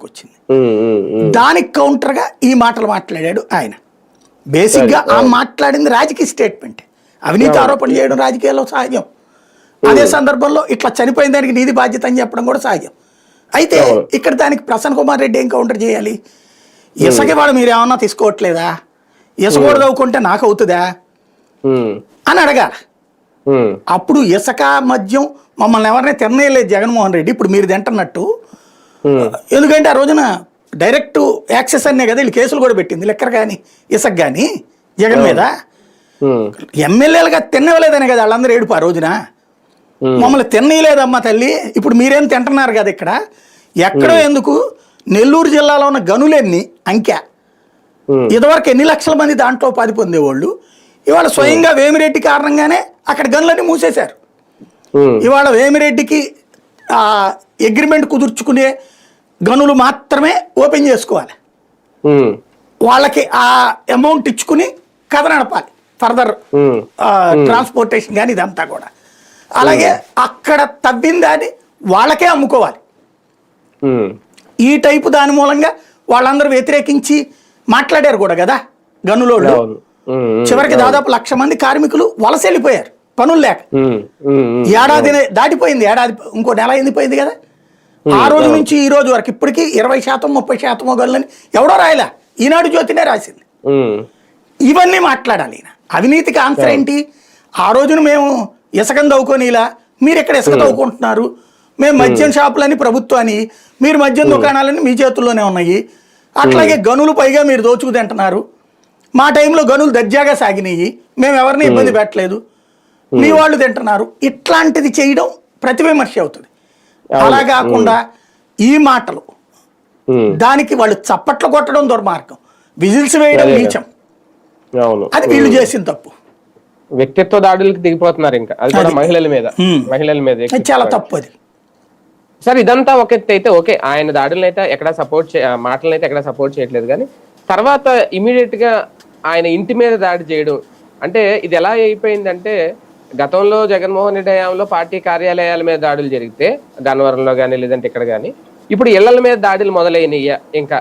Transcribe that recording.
మీదకి వచ్చింది. దానికి కౌంటర్గా ఈ మాటలు మాట్లాడాడు ఆయన. బేసిక్గా ఆ మాట్లాడింది రాజకీయ స్టేట్మెంట్. అవినీతి ఆరోపణ చేయడం రాజకీయాల్లో సహజం. అదే సందర్భంలో ఇట్లా చనిపోయిన దానికి నీది బాధ్యత అని చెప్పడం కూడా సహజం. అయితే ఇక్కడ దానికి ప్రసన్న కుమార్ రెడ్డి ఏం కౌంటర్ చేయాలి? ఇసుక వాడు మీరు ఏమన్నా తీసుకోవట్లేదా, ఇసుక కూడా తవ్వుకుంటే నాకు అవుతుందా అని అడగాలి. అప్పుడు ఇసుక మద్యం మమ్మల్ని ఎవరిని తినలేదు జగన్మోహన్ రెడ్డి, ఇప్పుడు మీరు తింటున్నట్టు. ఎందుకంటే ఆ రోజున డైరెక్ట్ యాక్సెస్ అనే కదా వీళ్ళు కేసులు కూడా పెట్టింది, లెక్కర్ కానీ ఇసుక కానీ జగన్ మీద. ఎమ్మెల్యేలుగా తినవలేదనే కదా వాళ్ళందరూ ఏడుపు ఆ రోజున. మమ్మల్ని తినలేదమ్మా తల్లి, ఇప్పుడు మీరేం తింటున్నారు కదా ఇక్కడ. ఎక్కడో ఎందుకు నెల్లూరు జిల్లాలో ఉన్న గనులెన్ని అంకె ఇదివరకు ఎన్ని లక్షల మంది దాంట్లో ఉపాధి పొందేవాళ్ళు, ఇవాళ స్వయంగా వేమిరెడ్డి కారణంగానే అక్కడ గనులన్నీ మూసేశారు. ఇవాళ వేమిరెడ్డికి అగ్రిమెంట్ కుదుర్చుకునే గనులు మాత్రమే ఓపెన్ చేసుకోవాలి, వాళ్ళకి ఆ అమౌంట్ ఇచ్చుకుని కథ నడపాలి ఫర్దర్ ట్రాన్స్పోర్టేషన్ కానీ ఇదంతా కూడా. అలాగే అక్కడ తవ్విన దాన్ని వాళ్ళకే అమ్ముకోవాలి. ఈ టైపు దాని మూలంగా వాళ్ళందరూ వ్యతిరేకించి మాట్లాడారు కూడా కదా గనులోళ్ళు. చివరికి దాదాపు 1,00,000 మంది కార్మికులు వలస వెళ్ళిపోయారు పనులు లేక. ఏడాది దాటిపోయింది, ఏడాది ఇంకో నెల ఎండిపోయింది కదా. ఆ రోజు నుంచి ఈ రోజు వరకు ఇప్పటికీ 20% 30% గనులని ఎవడో రాయలే, ఈనాడు జ్యోతినే రాసింది. ఇవన్నీ మాట్లాడాలి. అవినీతికి ఆన్సర్ ఏంటి? ఆ రోజున మేము ఇసుకను తవ్వుకొని ఇలా, మీరు ఎక్కడ ఇసుక తవ్వుకుంటున్నారు, మేము మద్యం షాపులని ప్రభుత్వాన్ని, మీరు మద్యం దుకాణాలని మీ చేతుల్లోనే ఉన్నాయి, అట్లాగే గనులు పైగా మీరు దోచుకు తింటున్నారు, మా టైంలో గనులు దర్జాగా సాగినాయి, మేము ఎవరిని ఇబ్బంది పెట్టలేదు, మీ వాళ్ళు తింటున్నారు. ఇట్లాంటిది చేయడం ప్రతివిమర్శ అవుతుంది. అలా కాకుండా ఈ మాటలు దానికి వాళ్ళు చప్పట్లు కొట్టడం దుర్మార్గం, విజిల్స్ వేయడం నీచం. అది వీళ్ళు చేసిన తప్పు. వ్యక్తిత్వ దాడులకు దిగిపోతున్నారు, ఇంకా అది కూడా మహిళల మీద చాలా తప్పు అది. సార్ ఇదంతా ఒక ఎత్తు అయితే ఓకే, ఆయన దాడులను అయితే ఎక్కడ మాటలను అయితే ఎక్కడ సపోర్ట్ చేయట్లేదు, కానీ తర్వాత ఇమీడియట్ గా ఆయన ఇంటి మీద దాడి చేయడం అంటే ఇది ఎలా అయిపోయిందంటే, గతంలో జగన్మోహన్ రెడ్డి హయాంలో పార్టీ కార్యాలయాల మీద దాడులు జరిగితే గన్నవరంలో కానీ లేదంటే ఇక్కడ కానీ, ఇప్పుడు ఇళ్ల మీద దాడులు మొదలైనయ్యా ఇంకా